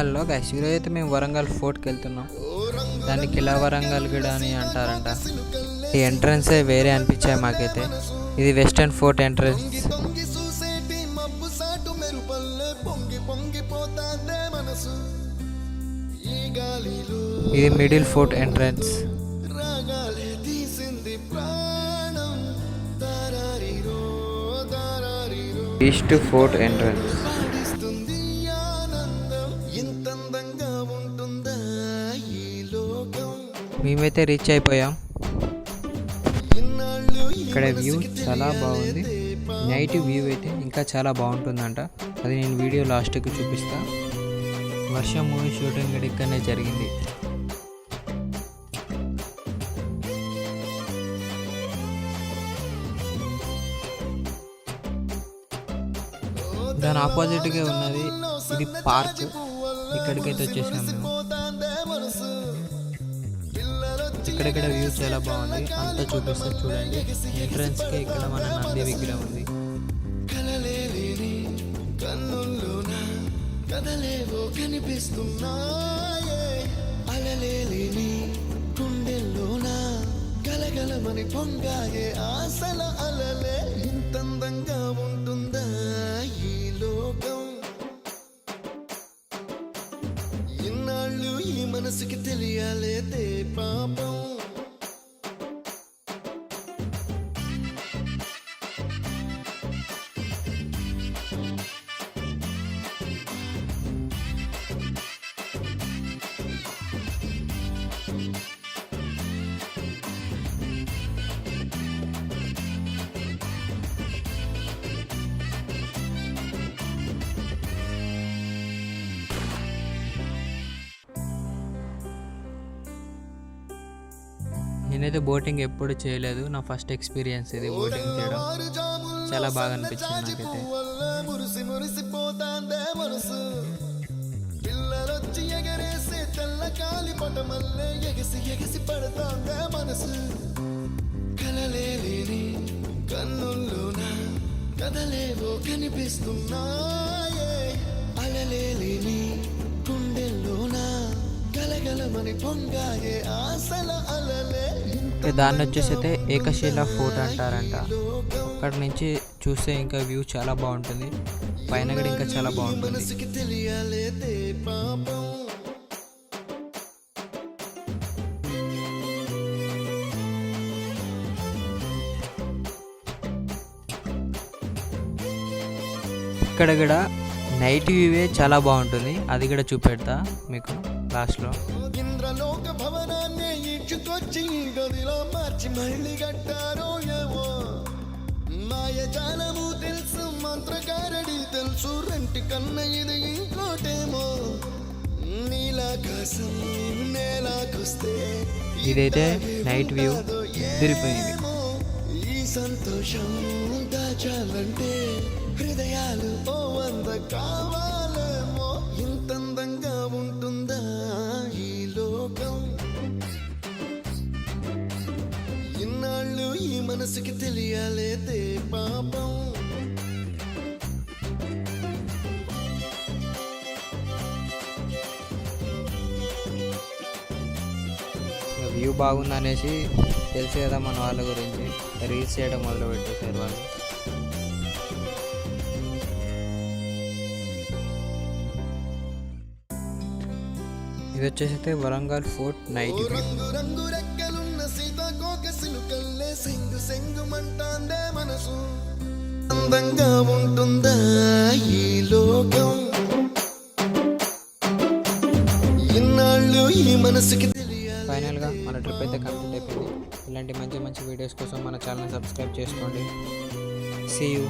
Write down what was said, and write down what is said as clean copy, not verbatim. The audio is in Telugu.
హలో గైస్, ఈరోజు అయితే మేము వరంగల్ ఫోర్ట్కి వెళ్తున్నాం. దాన్ని కిలా వరంగల్ గడ అని అంటారంట. ఈ ఎంట్రన్సే వేరే అనిపించాయి మాకైతే. ఇది వెస్టర్న్ ఫోర్ట్ ఎంట్రన్స్. ఇది middle fort entrance. East fort entrance. మేమైతే రీచ్ అయిపోయాం. ఇక్కడ వ్యూ చాలా బాగుంది. నైట్ వ్యూ అయితే ఇంకా చాలా బాగుంటుందంట. అది నేను వీడియో లాస్ట్కి చూపిస్తా. వర్షం మూవీ షూటింగ్ ఇక్కడనే జరిగింది. దాని ఆపోజిట్గా ఉన్నది ఇది పార్క్. ఇక్కడికైతే వచ్చేసాం మేము. ఇక్కడిక్కడ వ్యూ చాలా బాగుంది. అంతా చూపిస్తా చూడండి. ఎంట్రన్స్కి ఇక్కడ మన నంది విగ్రహం ఉంది. కలగలమని పొంగాయే ఆశల అలలే ఇంతందంగా ఉంటుందా ఈ లోకం. ఇన్నాళ్ళు ఈ మనసుకి తెలియాలేదే పాపం. నేనైతే బోటింగ్ ఎప్పుడు చేయలేదు. నా ఫస్ట్ ఎక్స్పీరియన్స్ ఇది బోటింగ్ చేయడం. చాలా బాగా అనిపించింది నాకైతే. పిల్లలొచ్చి ఎగరేసే తెల్ల కాలి పటమల్లే ఎగసి ఎగసి పడతాందే మనసు. కలలేని కన్నుల్లోన కదలేవో కనిపిస్తున్నాయే. అలలేని గుండెల్లోన కలగలమని పొంగాయే ఆశల అలలే. దాన్ని వచ్చేసి అయితే ఏకశిలా ఫోర్ట్ అంటారంట. అక్కడ నుంచి చూస్తే ఇంకా వ్యూ చాలా బాగుంటుంది. పైన కూడా ఇంకా చాలా బాగుంటుంది. ఇక్కడ కూడా నైట్ వ్యూవే చాలా బాగుంటుంది. అది కూడా చూపెడతా మీకు లాస్ట్లో. ఇంద్రలోక భవనాన్ని ఈడ్చుకొచ్చి గదిలో మార్చి మళ్ళీ కట్టారో ఏమో. మాయజాలము తెలుసు, మంత్రకారడి తెలుసు, రెంటి కన్న ఇది ఇంకోటేమో. నీలాకాశం నేలాకొస్తే ఇదైతే నైట్ వ్యూ తిరిగిపోయింది. ఈ సంతోషం దాచాలంటే హృదయాలు ఓ వంద కావాలేమో. ఇంతందంగా ఉంటుందా ఈ లోకం. ఇన్నాళ్ళు ఈ మనసుకి తెలియాలేదే పాపం. వ్యూ బాగుందనేసి తెలుసు కదా మన వాళ్ళ గురించి, రీల్స్ చేయడం మొదలు పెట్టేశారు వాళ్ళు. ఇది వచ్చేసి వరంగల్ ఫోర్ట్ నైట్ వ్యూ. రంగు రెక్కలున్న సీతాకోక సిలుకల్లే సెంగు సెంగుమంటాందే మనసు. అందంగా ఉంటుందా ఈ లోకం. ఇన్నాళ్ళు ఈ మనసుకి ఫైనల్గా మన ట్రిప్ అయితే కంప్లీట్ అయిపోయింది. ఇలాంటి మంచి మంచి వీడియోస్ కోసం మన ఛానల్ని సబ్స్క్రైబ్ చేసుకోండి. See you.